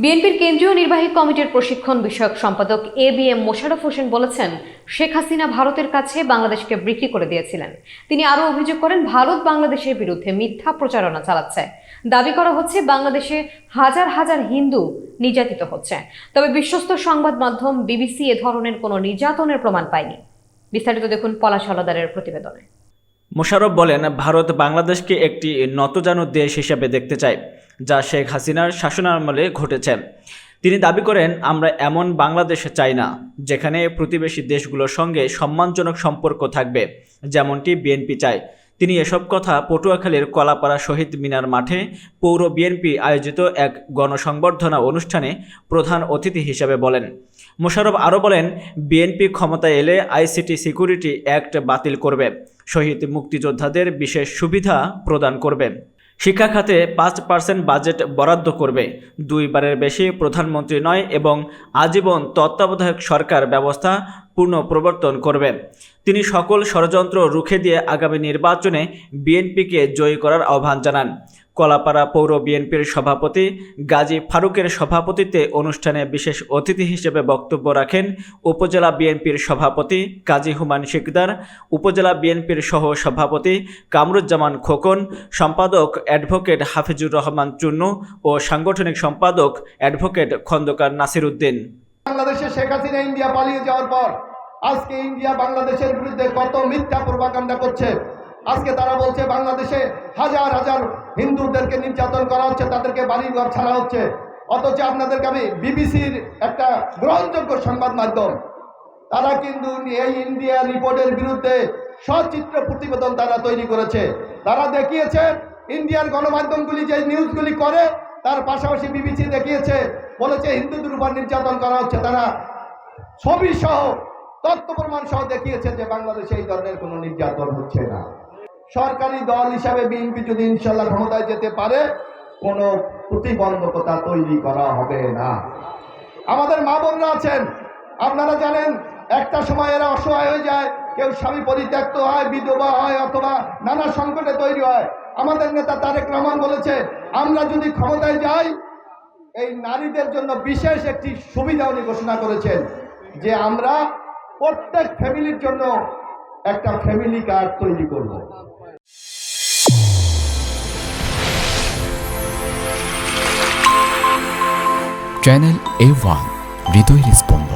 বিএনপির কেন্দ্রীয় নির্বাহী কমিটির প্রশিক্ষণ বিষয়ক সম্পাদক এবিএম মোশাররফ হোসেন বলেছেন, শেখ হাসিনা ভারতের কাছে বাংলাদেশকে বিক্রি করে দিয়েছিলেন। তিনি আরও অভিযোগ করেন, ভারত বাংলাদেশের বিরুদ্ধে মিথ্যা প্রচারণা চালাচ্ছে। দাবি করা হচ্ছে বাংলাদেশে হাজার হাজার হিন্দু নির্যাতিত হচ্ছে, তবে বিশ্বস্ত সংবাদ মাধ্যম বিবিসি এ ধরনের কোনো নির্যাতনের প্রমাণ পায়নি। বিস্তারিত দেখুন পলাশ হলদারের প্রতিবেদনে। মোশাররফ বলেন, ভারত বাংলাদেশকে একটি নতজানু দেশ হিসেবে দেখতে চায়, যা শেখ হাসিনার শাসনামলে ঘটেছে। তিনি দাবি করেন, আমরা এমন বাংলাদেশ চাই না যেখানে প্রতিবেশী দেশগুলোর সঙ্গে সম্মানজনক সম্পর্ক থাকবে, যেমনটি বিএনপি চায়। তিনি এসব কথা পটুয়াখালীর কলাপাড়া শহীদ মিনার মাঠে পৌর বিএনপি আয়োজিত এক গণসংবর্ধনা অনুষ্ঠানে প্রধান অতিথি হিসেবে বলেন। মোশাররফ আরও বলেন, বিএনপি ক্ষমতায় এলে আইসিটি সিকিউরিটি অ্যাক্ট বাতিল করবে, শহীদ মুক্তিযোদ্ধাদের বিশেষ সুবিধা প্রদান করবে, শিক্ষা খাতে 5% বাজেট বরাদ্দ করবে, 2 বারের বেশি প্রধানমন্ত্রী নয় এবং আজীবন তত্ত্বাবধায়ক সরকার ব্যবস্থা পুনঃপ্রবর্তন করবে। তিনি সকল ষড়যন্ত্র রুখে দিয়ে আগামী নির্বাচনে বিএনপিকে জয়ী করার আহ্বান জানান। কলাপাড়া পৌর বিএনপির সভাপতি গাজী ফারুকের সভাপতিত্বে অনুষ্ঠানে বিশেষ অতিথি হিসেবে বক্তব্য রাখেন উপজেলা বিএনপির সভাপতি কাজী হুমায়ুন শিকদার, উপজেলা বিএনপির সহ সভাপতি কামরুজ্জামান খোকন, সম্পাদক অ্যাডভোকেট হাফিজুর রহমান চুন্নু ও সাংগঠনিক সম্পাদক অ্যাডভোকেট খন্দকার নাসির উদ্দিন। বাংলাদেশে শেখ হাসিনা ইন্ডিয়া পালিয়ে যাওয়ার পর আজকে ইন্ডিয়া বাংলাদেশের বিরুদ্ধে কত মিথ্যা প্রোপাগান্ডা করছে। আজকে তারা বলছে বাংলাদেশে হাজার হাজার হিন্দুদেরকে নির্যাতন করা হচ্ছে, তাদেরকে বাড়িঘর ছাড়া হচ্ছে। অথচ আপনাদেরকে আমি বিবিসির একটা গ্রহণযোগ্য সংবাদ মাধ্যম, তারা কিন্তু এই ইন্ডিয়া রিপোর্টের বিরুদ্ধে সচিত্র প্রতিবেদন তারা তৈরি করেছে। তারা দেখিয়েছে ইন্ডিয়ার গণমাধ্যমগুলি যে নিউজগুলি করে, তার পাশাপাশি বিবিসি দেখিয়েছে, বলেছে হিন্দুদের উপর নির্যাতন করা হচ্ছে। তারা ছবি সহ তথ্য প্রমাণ সহ দেখিয়েছে যে বাংলাদেশে এই ধরনের কোনো নির্যাতন হচ্ছে না। সরকারি দল হিসাবে বিএনপি যদি ইনশাল্লাহ ক্ষমতায় যেতে পারে, কোনো প্রতিবন্ধকতা তৈরি করা হবে না। আমাদের মা বোনরা আছেন, আপনারা জানেন একটা সময় এরা অসহায় হয়ে যায়, কেউ স্বামী পরিত্যক্ত হয়, বিধবা হয়, অথবা নানা সংকটে তৈরি হয়। আমাদের নেতা তারেক রহমান বলেছে, আমরা যদি ক্ষমতায় যাই, এই নারীদের জন্য বিশেষ একটি সুবিধা উনি ঘোষণা করেছেন যে আমরা প্রত্যেক ফ্যামিলির জন্য একটা ফ্যামিলি কার্ড তৈরি করব। চ্যানেল A1 হৃদয়ের স্পন্দন।